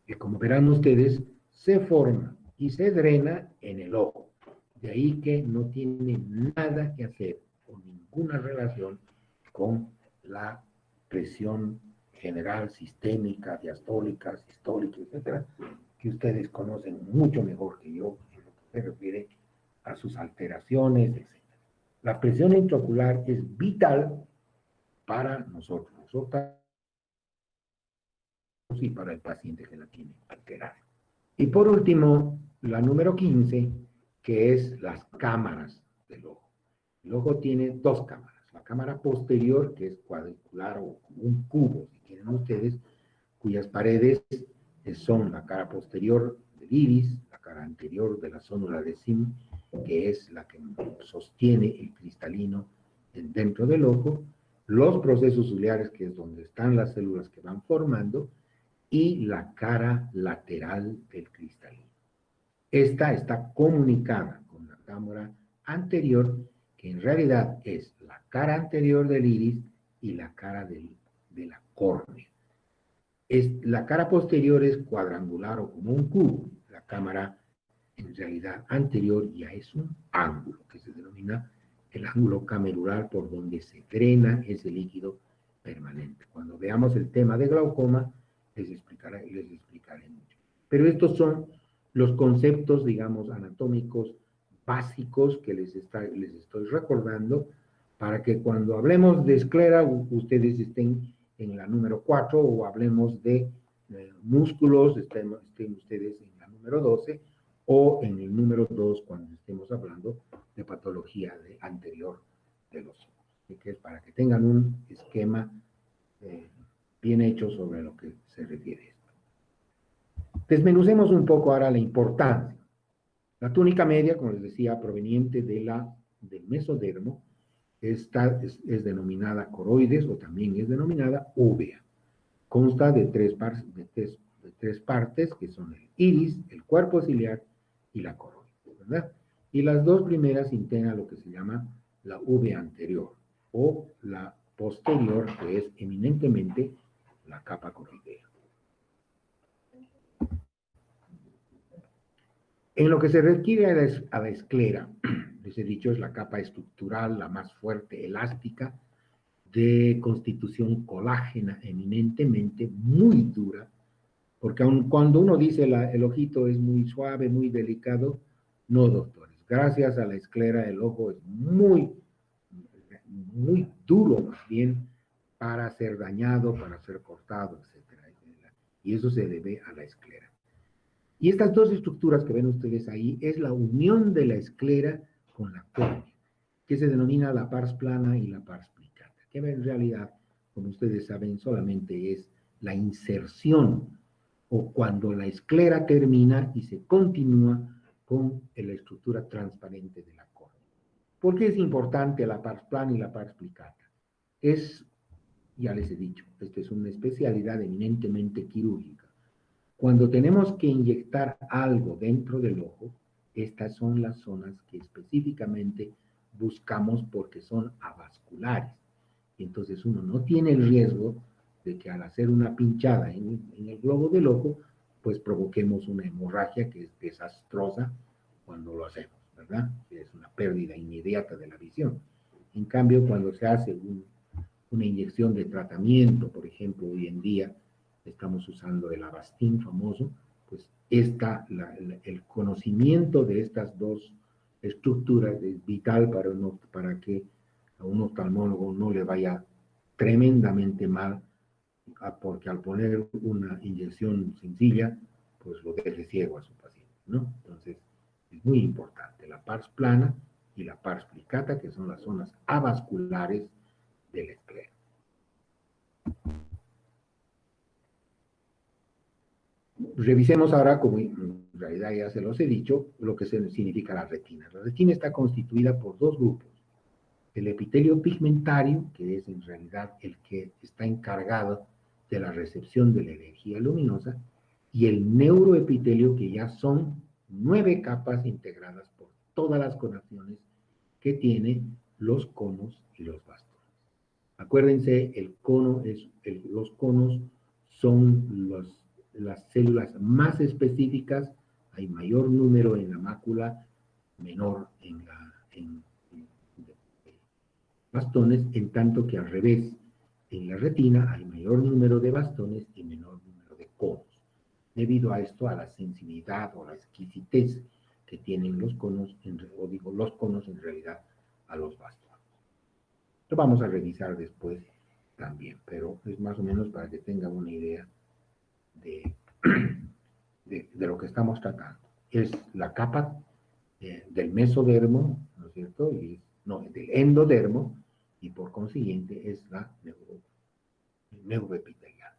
que como verán ustedes, se forma y se drena en el ojo. De ahí que no tiene nada que hacer o ninguna relación con la presión general, sistémica, diastólica, sistólica, etcétera, que ustedes conocen mucho mejor que yo en lo que se refiere a sus alteraciones, etcétera. La presión intraocular es vital para nosotros y para el paciente que la tiene alterada. Y por último, la número 15, que es las cámaras del ojo. El ojo tiene dos cámaras. La cámara posterior, que es cuadricular o como un cubo, si quieren ustedes, cuyas paredes son la cara posterior del iris, la cara anterior de la zónula de Sim, que es la que sostiene el cristalino dentro del ojo, los procesos ciliares, que es donde están las células que van formando, y la cara lateral del cristalino. Esta está comunicada con la cámara anterior, que en realidad es la cara anterior del iris y la cara de la córnea. La cara posterior es cuadrangular o como un cubo. La cámara en realidad anterior ya es un ángulo, que se denomina el ángulo camerular, por donde se drena ese líquido permanente. Cuando veamos el tema de glaucoma, les explicaré mucho. Pero estos son los conceptos, digamos, anatómicos básicos que les estoy recordando para que cuando hablemos de esclera, ustedes estén en la número 4 o hablemos de músculos, estén ustedes en la número 12 o en el número 2 cuando estemos hablando de patología anterior de los ojos. Así que es para que tengan un esquema bien hecho sobre lo que se refiere a esto. Desmenucemos un poco ahora la importancia. La túnica media, como les decía, proveniente del mesodermo, es denominada coroides o también es denominada úvea. Consta de tres partes, que son el iris, el cuerpo ciliar y la coroide, ¿verdad? Y las dos primeras integran lo que se llama la úvea anterior o la posterior, que es eminentemente la capa coroidea. En lo que se refiere a la esclera, les he dicho, es la capa estructural, la más fuerte, elástica, de constitución colágena, eminentemente muy dura, porque aun cuando uno dice el ojito es muy suave, muy delicado, no, doctores. Gracias a la esclera, el ojo es muy, muy duro, más bien, para ser dañado, para ser cortado, etc. Y eso se debe a la esclera. Y estas dos estructuras que ven ustedes ahí es la unión de la esclera con la córnea, que se denomina la pars plana y la pars plicata, que en realidad, como ustedes saben, solamente es la inserción o cuando la esclera termina y se continúa con la estructura transparente de la córnea. ¿Por qué es importante la pars plana y la pars plicata? Ya les he dicho, esta es una especialidad eminentemente quirúrgica. Cuando tenemos que inyectar algo dentro del ojo, estas son las zonas que específicamente buscamos porque son avasculares. Y entonces uno no tiene el riesgo de que al hacer una pinchada en el globo del ojo, pues provoquemos una hemorragia que es desastrosa cuando lo hacemos, ¿verdad? Es una pérdida inmediata de la visión. En cambio, cuando se hace una inyección de tratamiento, por ejemplo, hoy en día estamos usando el Avastin famoso, pues el conocimiento de estas dos estructuras es vital para que a un oftalmólogo no le vaya tremendamente mal, porque al poner una inyección sencilla, pues lo deje ciego a su paciente, ¿no? Entonces, es muy importante la pars plana y la pars plicata, que son las zonas avasculares del esclera. Revisemos ahora, como en realidad ya se los he dicho, lo que significa la retina. La retina está constituida por dos grupos. El epitelio pigmentario, que es en realidad el que está encargado de la recepción de la energía luminosa, y el neuroepitelio, que ya son 9 capas integradas por todas las conaciones que tienen los conos y los bastones. Acuérdense, los conos son las células más específicas, hay mayor número en la mácula menor en bastones, en tanto que al revés, en la retina hay mayor número de bastones y menor número de conos. Debido a esto, a la sensibilidad o la exquisitez que tienen los conos, los conos en realidad a los bastones. Lo vamos a revisar después también, pero es más o menos para que tengan una idea de, de lo que estamos tratando. Es la capa del mesodermo, ¿no es cierto? Del endodermo, y por consiguiente es la neuroepitelial.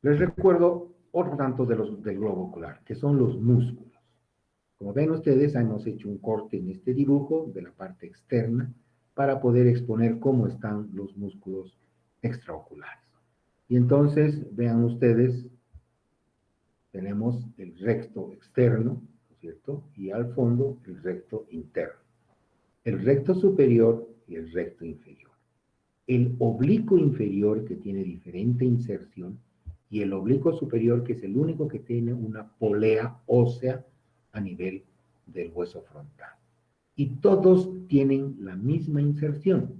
Les recuerdo otro tanto del globo ocular, que son los músculos. Como ven ustedes, hemos hecho un corte en este dibujo de la parte externa para poder exponer cómo están los músculos extraoculares. Y entonces, vean ustedes, tenemos el recto externo, ¿no es cierto? Y al fondo el recto interno. El recto superior y el recto inferior. El oblicuo inferior, que tiene diferente inserción, y el oblicuo superior, que es el único que tiene una polea ósea a nivel del hueso frontal. Y todos tienen la misma inserción.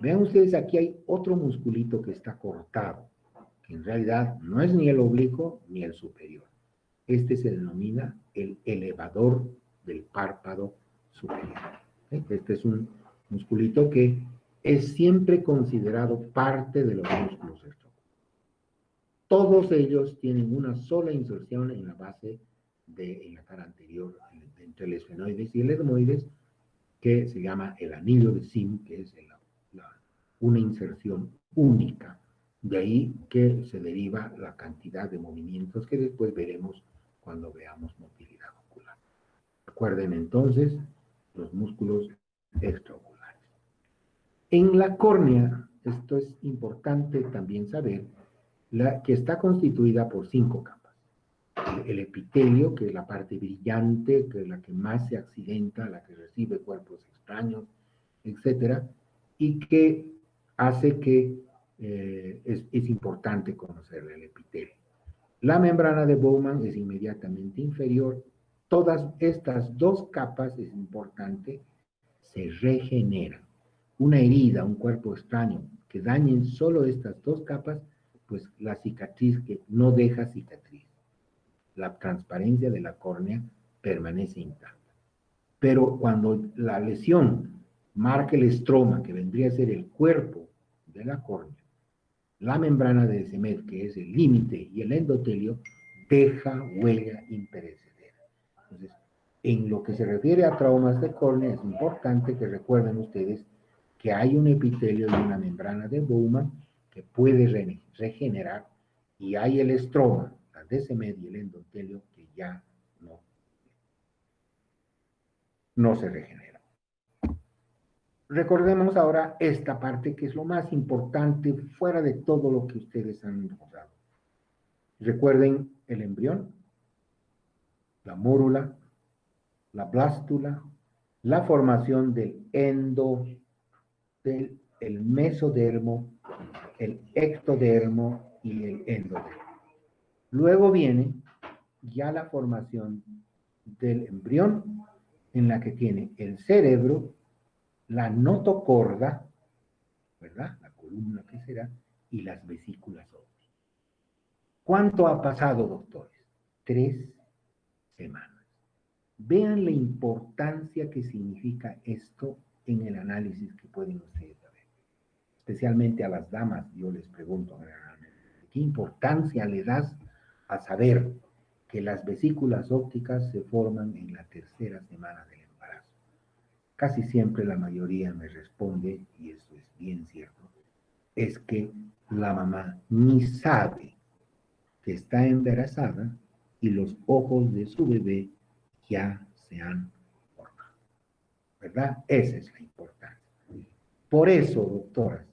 Vean ustedes, aquí hay otro musculito que está cortado, que en realidad no es ni el oblicuo ni el superior. Este se denomina el elevador del párpado superior. Este es un musculito que es siempre considerado parte de los músculos extraoculares. Todos ellos tienen una sola inserción en la base en la cara anterior, entre el esfenoides y el etmoides, que se llama el anillo de Sim, que es una inserción única. De ahí que se deriva la cantidad de movimientos que después veremos cuando veamos motilidad ocular. Recuerden entonces los músculos extraoculares. En la córnea, esto es importante también saber, que está constituida por 5 capas. El epitelio, que es la parte brillante, que es la que más se accidenta, la que recibe cuerpos extraños, etcétera, y que hace que es importante conocer el epitelio. La membrana de Bowman es inmediatamente inferior. Todas estas 2 capas, es importante, se regeneran. Una herida, un cuerpo extraño, que dañen solo estas 2 capas, pues la cicatriz que no deja cicatriz. La transparencia de la córnea permanece intacta. Pero cuando la lesión marca el estroma, que vendría a ser el cuerpo de la córnea, la membrana de Descemet, que es el límite, y el endotelio, deja huella imperecedera. Entonces, en lo que se refiere a traumas de córnea, es importante que recuerden ustedes que hay un epitelio y una membrana de Bowman que puede regenerar, y hay el estroma, la Descemet y el endotelio, que ya no se regenera. Recordemos ahora esta parte que es lo más importante fuera de todo lo que ustedes han encontrado. Recuerden el embrión, la mórula, la blástula, la formación del el mesodermo, el ectodermo y el endodermo. Luego viene ya la formación del embrión, en la que tiene el cerebro, la notocorda, ¿verdad? La columna que será, y las vesículas ópticas. ¿Cuánto ha pasado, doctores? 3 semanas. Vean la importancia que significa esto en el análisis que pueden ustedes saber. Especialmente a las damas, yo les pregunto, ¿qué importancia le das a saber que las vesículas ópticas se forman en la 3ª semana del embarazo? Casi siempre la mayoría me responde, y eso es bien cierto, es que la mamá ni sabe que está embarazada y los ojos de su bebé ya se han formado. ¿Verdad? Esa es la importancia. Por eso, doctoras,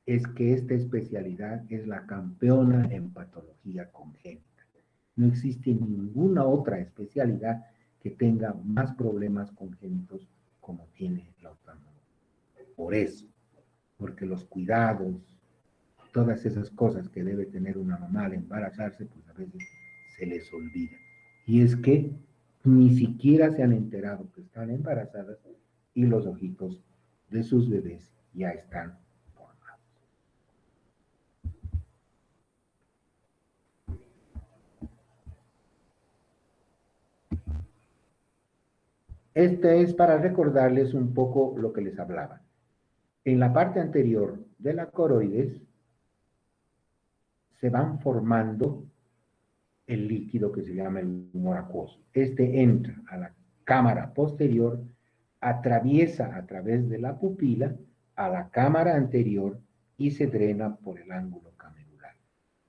es que esta especialidad es la campeona en patología congénita. No existe ninguna otra especialidad que tenga más problemas congénitos como tiene la oftalmología. Por eso, porque los cuidados, todas esas cosas que debe tener una mamá al embarazarse, pues a veces se les olvida. Y es que ni siquiera se han enterado que están embarazadas y los ojitos de sus bebés ya están formados. Este es para recordarles un poco lo que les hablaba. En la parte anterior de la coroides se van formando el líquido que se llama el humor acuoso. Este entra a la cámara posterior, atraviesa a través de la pupila a la cámara anterior y se drena por el ángulo camerular.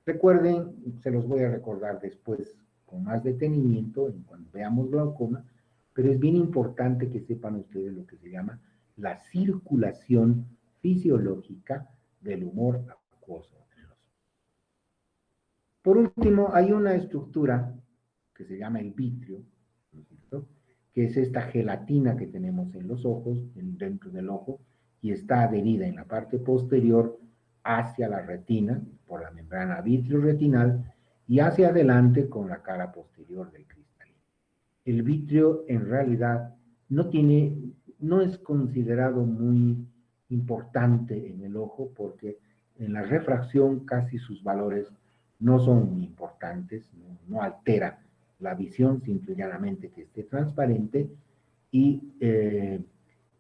Recuerden, se los voy a recordar después con más detenimiento cuando veamos glaucoma, pero es bien importante que sepan ustedes lo que se llama la circulación fisiológica del humor acuoso. Por último, hay una estructura que se llama el vitrio, ¿no es cierto?, que es esta gelatina que tenemos en los ojos, dentro del ojo, y está adherida en la parte posterior hacia la retina, por la membrana vitrio-retinal, y hacia adelante con la cara posterior del cristalino. El vitrio en realidad no es considerado muy importante en el ojo porque en la refracción casi sus valores no son muy importantes, no altera la visión, simplemente que esté transparente y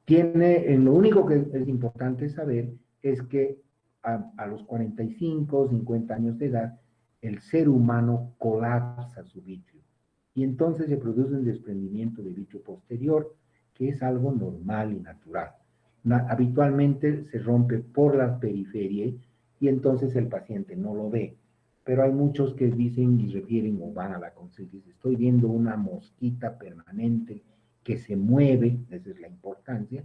lo único que es importante saber es que a los 45, 50 años de edad, el ser humano colapsa su vitrio y entonces se produce un desprendimiento de vitrio posterior, que es algo normal y natural. Habitualmente se rompe por la periferia y entonces el paciente no lo ve. Pero hay muchos que dicen y refieren o van a la consulta y dicen, estoy viendo una mosquita permanente que se mueve, esa es la importancia,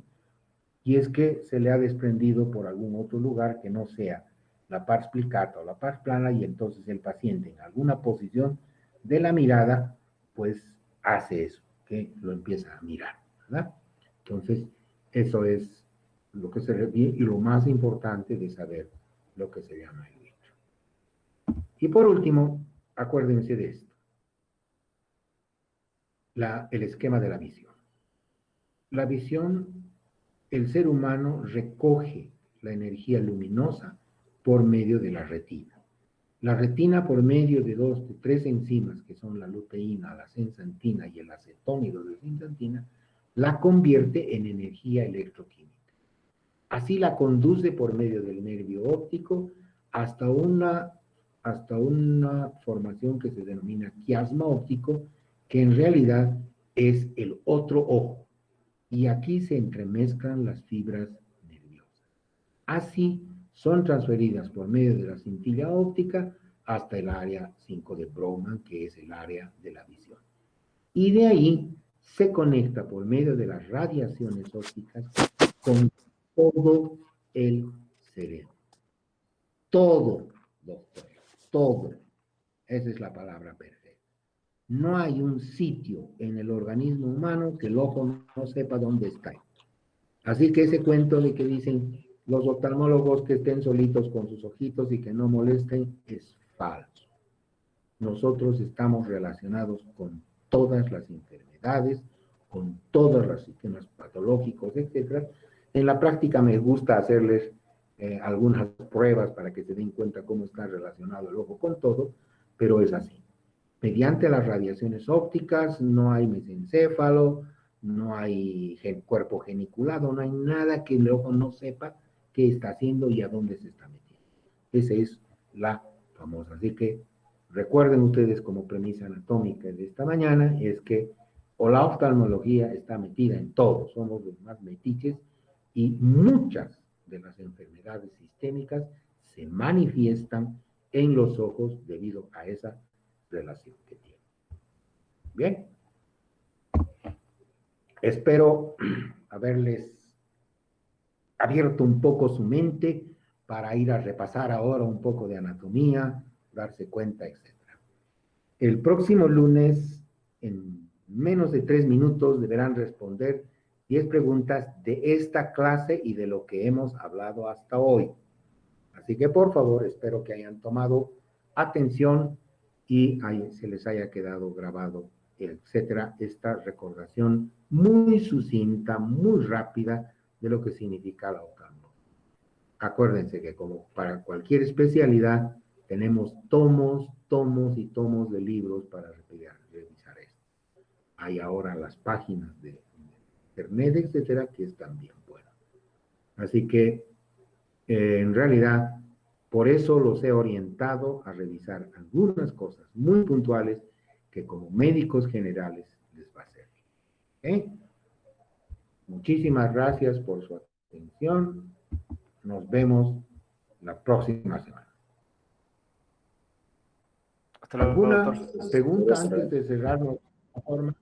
y es que se le ha desprendido por algún otro lugar que no sea la pars plicata o la pars plana, y entonces el paciente en alguna posición de la mirada, pues hace eso, que lo empieza a mirar, ¿verdad? Entonces, eso es lo que se refiere y lo más importante de saber lo que se llama el vitrio. Y por último, acuérdense de esto, el esquema de la visión. La visión, el ser humano recoge la energía luminosa por medio de la retina. La retina, por medio de tres enzimas, que son la luteína, la sensantina y el acetónido de sensantina, la convierte en energía electroquímica. Así la conduce por medio del nervio óptico hasta una formación que se denomina quiasma óptico, que en realidad es el otro ojo. Y aquí se entremezclan las fibras nerviosas. Así son transferidas por medio de la cintilla óptica hasta el área 5 de Brodmann, que es el área de la visión. Y de ahí se conecta por medio de las radiaciones ópticas con todo el cerebro. Todo, doctor, todo. Esa es la palabra perfecta. No hay un sitio en el organismo humano que el ojo no sepa dónde está. Así que ese cuento de que dicen los oftalmólogos que estén solitos con sus ojitos y que no molesten es falso. Nosotros estamos relacionados con todas las enfermedades, con todos los sistemas patológicos, etc. En la práctica me gusta hacerles algunas pruebas para que se den cuenta cómo está relacionado el ojo con todo, pero es así. Mediante las radiaciones ópticas no hay mesencéfalo, no hay cuerpo geniculado, no hay nada que el ojo no sepa qué está haciendo y a dónde se está metiendo. Esa es la famosa. Así que recuerden ustedes como premisa anatómica de esta mañana es que la oftalmología está metida en todo, somos los más metiches y muchas de las enfermedades sistémicas se manifiestan en los ojos debido a esa relación que tiene. Bien. Espero haberles abierto un poco su mente para ir a repasar ahora un poco de anatomía, darse cuenta, etc. El próximo lunes, en menos de 3 minutos, deberán responder 10 preguntas de esta clase y de lo que hemos hablado hasta hoy. Así que, por favor, espero que hayan tomado atención y se les haya quedado grabado etcétera, esta recordación muy sucinta, muy rápida de lo que significa la oftalmología. Acuérdense que como para cualquier especialidad tenemos tomos, tomos y tomos de libros para revisar esto. Hay ahora las páginas de internet, etcétera, que están bien buenas. Así que, en realidad, por eso los he orientado a revisar algunas cosas muy puntuales que como médicos generales les va a servir. ¿Okay? Muchísimas gracias por su atención. Nos vemos la próxima semana. Hasta luego, ¿Alguna doctor. pregunta antes de cerrarnos la forma?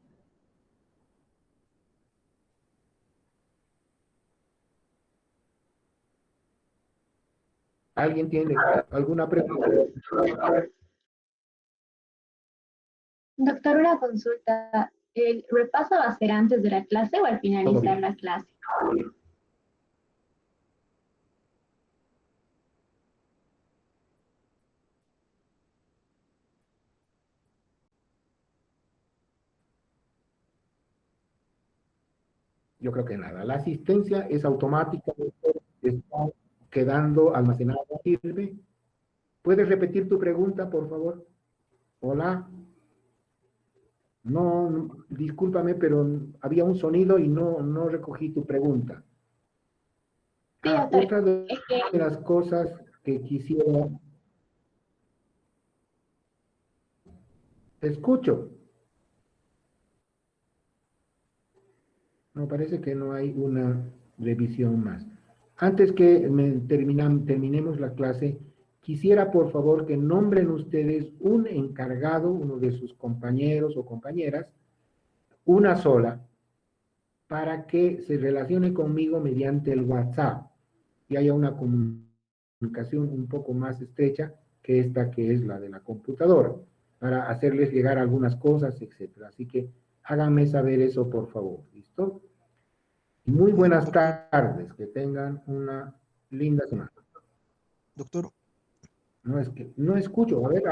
¿Alguien tiene alguna pregunta? Doctor, una consulta. ¿El repaso va a ser antes de la clase o al finalizar la clase? Yo creo que nada. La asistencia es automática, está quedando almacenada. ¿Sirve? ¿Puedes repetir tu pregunta, por favor? Hola. No, discúlpame, pero había un sonido y no recogí tu pregunta. Sí, doctor, Otra de es que las cosas que quisiera... Te escucho. No, parece que no hay una revisión más. Antes que terminemos la clase, quisiera por favor que nombren ustedes un encargado, uno de sus compañeros o compañeras, una sola, para que se relacione conmigo mediante el WhatsApp y haya una comunicación un poco más estrecha que esta que es la de la computadora, para hacerles llegar algunas cosas, etcétera. Así que háganme saber eso, por favor. ¿Listo? Muy buenas tardes, que tengan una linda semana. Doctor, No es que no escucho, a ver,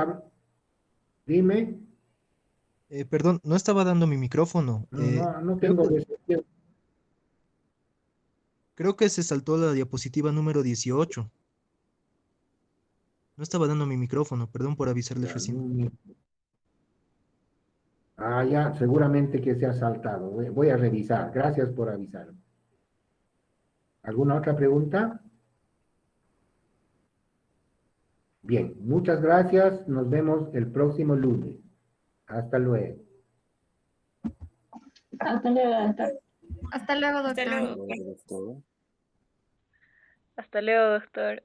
dime. perdón, no estaba dando mi micrófono. No Creo tengo que, recepción. creo que se saltó la diapositiva número 18. No estaba dando mi micrófono, perdón por avisarles recién. Ya, seguramente que se ha saltado. Voy a revisar. Gracias por avisar. ¿Alguna otra pregunta? Bien, muchas gracias. Nos vemos el próximo lunes. Hasta luego. hasta luego, doctor. Hasta luego, Hasta doctor. luego. Doctor. Hasta luego, doctor.